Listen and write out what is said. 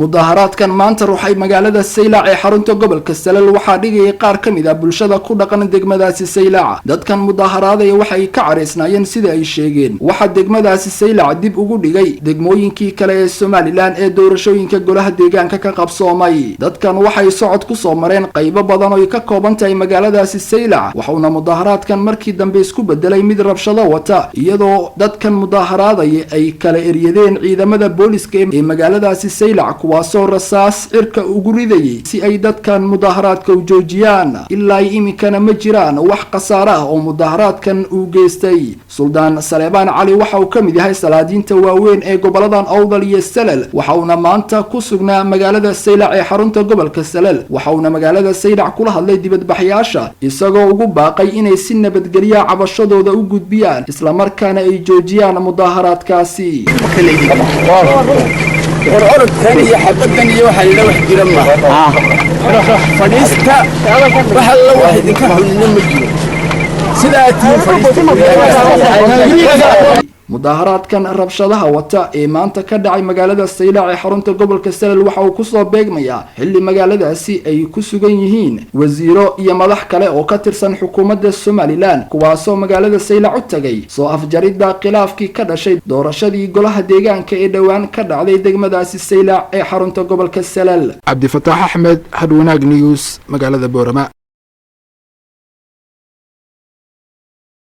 mudaharaadkan maanta ruuxay magaalada Saylac ee xarunta gobolka Salal waxaa dhigay qaar ka mid ah bulshada ku dhaqan degmadaasi Saylac. dadkan mudaharaadaya waxay ka careysnaayeen sida ay sheegeen waxa degmadaasi Saylac dib ugu dhigay degmooyinkii kale ee Somaliland ee doorashooyinka golaha deegaanka ka qabsoomay. dadkan waxay socod ku soo mareen qaybo badan oo ka kooban tahay magaaladaasi Saylac, waxaana mudaharaadkan markii dambe isku bedelay mid rabshado wata iyadoo dadkan mudaharaadaya ay kala eryadeen ciidamada booliska ee magaaladaasi Saylac kuwaasoo rasaas cirka ugu ridayay si ay dadkan mudaharaadka u joojiyaan. ilaa imikana ma jiraan wax khasaare ah oo mudaharaadkan uu geystay. Suldaan Saleebaan Cali waxa uu ka mid yahay salaadiinta waaweyn ee goboladan Awdal iyo Salal, waxa uu maanta ku sugnaa magaalada Saylac ee xarunta gobolka Salal. waxa uu magaalada Saylac kula hadlay dibadbaxayaasha isagoo ugu baaqay inay si nabadgelyo cabashadooda u gudbiyaan isla markaana ay joojiyaan mudaharaadkaasi. ورعرض ثانية حبتني واحد لو واحد لما فنيستا واحد لو واحد كحل نمجي سلاتي mudaharaadkan rabshadaha wata ee maanta ka dhacay magaalada Saylac ee xarunta gobolka Salal waxa uu ku soo beegmayaa xilli magaaladaasi ay ku sugan yihiin wasiiro iyo madax kale oo ka tirsan xukuumadda Somaliland kuwaasoo magaalada Saylac u tagay soo afjaridda khilaafkii ka dhashay doorashadii golaha deegaanka ee dhawaan ka dhacday degmadaasi Saylac ee xarunta gobolka Salal. Cabdi Fataax Axmed, Hadwanaag News, magaalada Boorama.